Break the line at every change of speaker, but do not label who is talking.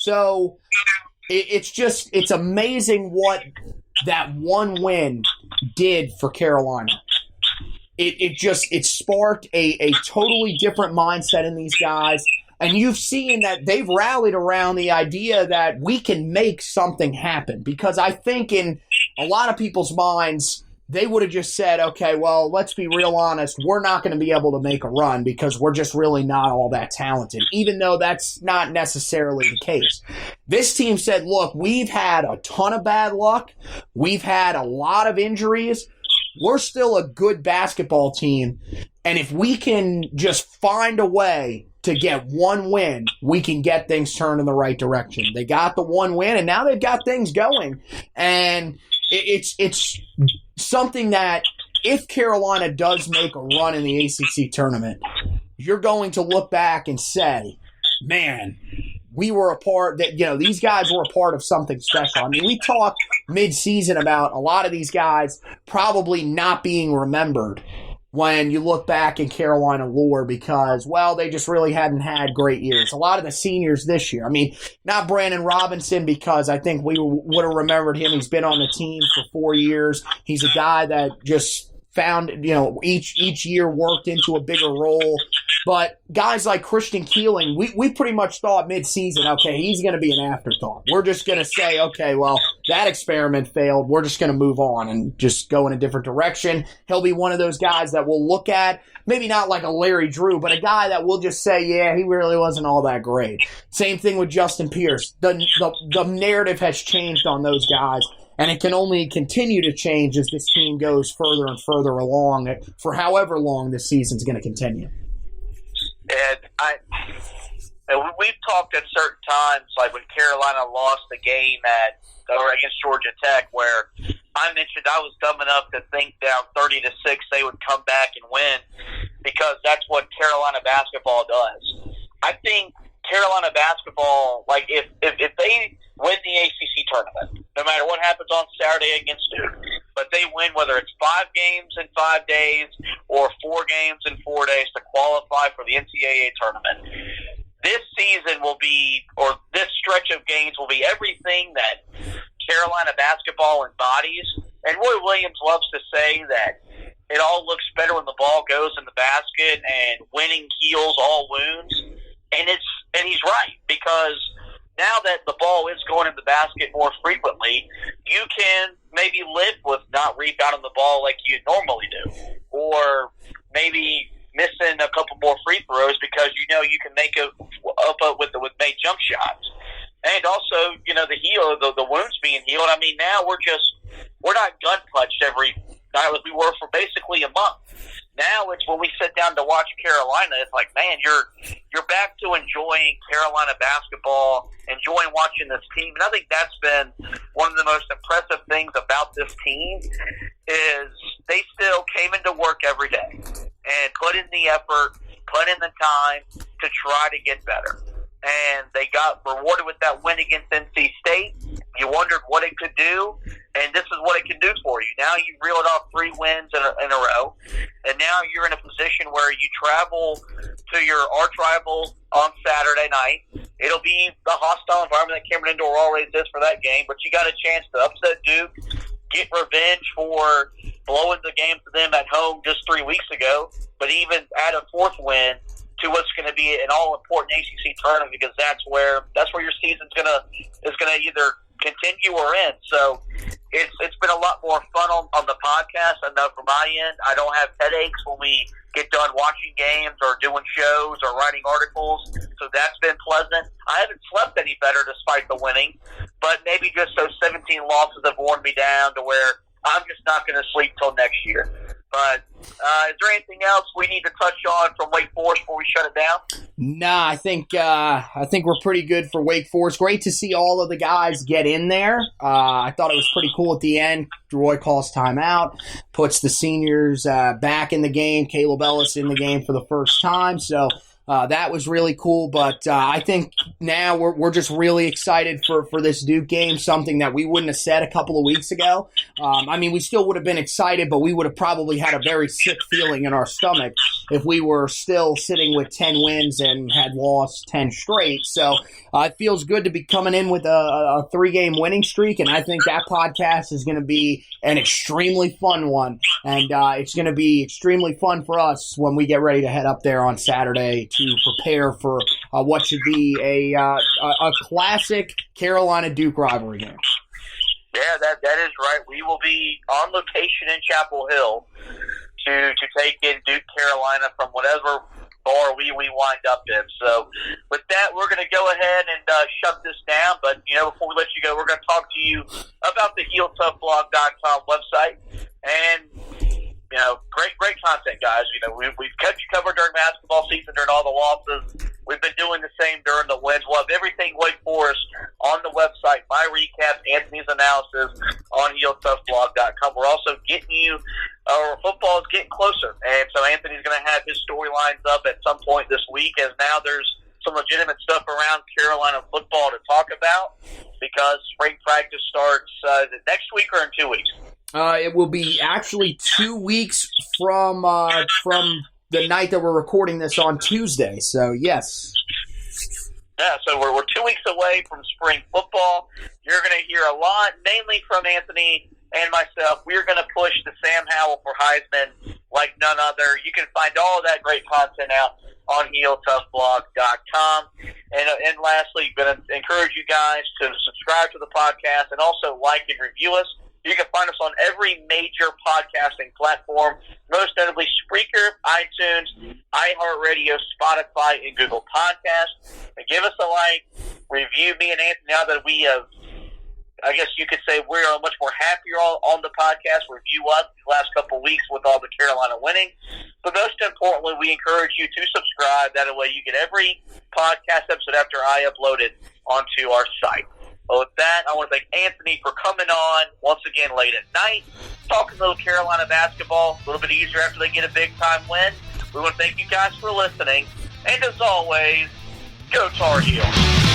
So it's amazing what that one win did for Carolina. It sparked a totally different mindset in these guys. And you've seen that they've rallied around the idea that we can make something happen. Because I think in a lot of people's minds, they would have just said, okay, well, let's be real honest. We're not going to be able to make a run because we're just really not all that talented, even though that's not necessarily the case. This team said, look, we've had a ton of bad luck. We've had a lot of injuries. We're still a good basketball team. And if we can just find a way to get one win, we can get things turned in the right direction. They got the one win, and now they've got things going. And it's something that if Carolina does make a run in the ACC tournament, you're going to look back and say, man, we were a part that, these guys were a part of something special. I mean, we talked mid-season about a lot of these guys probably not being remembered when you look back in Carolina lore because, well, they just really hadn't had great years. A lot of the seniors this year. I mean, not Brandon Robinson because I think we would have remembered him. He's been on the team for 4 years. He's a guy that just found, each year worked into a bigger role. But guys like Christian Keeling, we pretty much thought mid-season, okay, he's going to be an afterthought. We're just going to say, okay, well, that experiment failed. We're just going to move on and just go in a different direction. He'll be one of those guys that we'll look at, maybe not like a Larry Drew, but a guy that we'll just say, yeah, he really wasn't all that great. Same thing with Justin Pierce. The narrative has changed on those guys. And it can only continue to change as this team goes further and further along for however long this season's going to continue.
And we've talked at certain times, like when Carolina lost the game against Georgia Tech, where I mentioned I was dumb enough to think down 30-6 they would come back and win because that's what Carolina basketball does. I think Carolina basketball, like if they win the ACC tournament, no matter what happens on Saturday against Duke, but they win whether it's 5 games in 5 days or 4 games in 4 days to qualify for the NCAA tournament, this season will be, or this stretch of games will be everything that Carolina basketball embodies. And Roy Williams loves to say that it all looks better when the ball goes in the basket and winning heals all wounds. And he's right, because now that the ball is going in the basket more frequently, you can maybe live with not rebounding the ball like you normally do, or maybe missing a couple more free throws because you can make it up with made jump shots, and also the wounds being healed. I mean, now we're not gun punched every night like we were for basically a month. Now it's when we sit down to watch Carolina, it's like, man, you're back to enjoying Carolina basketball, enjoying watching this team. And I think that's been one of the most impressive things about this team is they still came into work every day and put in the effort, put in the time to try to get better. And they got rewarded with that win against NC State. You wondered what it could do, and this is what it can do for you. Now you reeled off 3 wins in a row, and now you're in a position where you travel to your arch rival on Saturday night. It'll be the hostile environment that Cameron Indoor always is for that game, but you got a chance to upset Duke, get revenge for blowing the game to them at home just 3 weeks ago, but even add a 4th win to what's going to be an all-important ACC tournament, because that's where your season's gonna either continue or end. So it's been a lot more fun on the podcast. I know from my end, I don't have headaches when we get done watching games or doing shows or writing articles. So that's been pleasant. I haven't slept any better despite the winning, but maybe just those 17 losses have worn me down to where I'm just not going to sleep till next year. But is there anything else we need to touch on from Wake Forest before we shut it down?
Nah, I think we're pretty good for Wake Forest. Great to see all of the guys get in there. I thought it was pretty cool at the end. Roy calls timeout, puts the seniors back in the game. Caleb Ellis in the game for the first time. So That was really cool, but I think now we're just really excited for this Duke game, something that we wouldn't have said a couple of weeks ago. I mean, we still would have been excited, but we would have probably had a very sick feeling in our stomach if we were still sitting with 10 wins and had lost 10 straight. So it feels good to be coming in with a 3-game winning streak, and I think that podcast is going to be an extremely fun one, and it's going to be extremely fun for us when we get ready to head up there on Saturday to prepare for what should be a classic Carolina-Duke rivalry game.
Yeah, that is right. We will be on location in Chapel Hill to take in Duke Carolina from whatever bar we wind up in. So with that, we're going to go ahead and shut this down. But, before we let you go, we're going to talk to you about the HeelToughBlog.com website. And, great content, guys. We've kept you covered during basketball season, during all the losses. We've been doing the same during the wins. We'll have everything Wake Forest on the website, my recaps, Anthony's analysis on HeelToughBlog.com. We're also getting you our football is getting closer, and so Anthony's going to have his storylines up at some point this week, as now there's some legitimate stuff around Carolina football to talk about, because spring practice starts next week or in 2 weeks.
It will be actually 2 weeks from the night that we're recording this on Tuesday. So yes.
Yeah, so we're 2 weeks away from spring football. You're going to hear a lot, mainly from Anthony and myself. We're going to push the Sam Howell for Heisman like none other. You can find all of that great content out on HeelToughBlog.com. And lastly, I'm going to encourage you guys to subscribe to the podcast and also like and review us. You can find us on every major podcasting platform, most notably Spreaker, iTunes, iHeartRadio, Spotify, and Google Podcasts. And give us a like, review me and Anthony now that we have, I guess you could say we're much more happier on the podcast. Review us the last couple of weeks with all the Carolina winning. But most importantly, we encourage you to subscribe. That way you get every podcast episode after I upload it onto our site. Well, with that, I want to thank Anthony for coming on once again late at night, talking a little Carolina basketball, a little bit easier after they get a big-time win. We want to thank you guys for listening. And as always, go Tar Heels.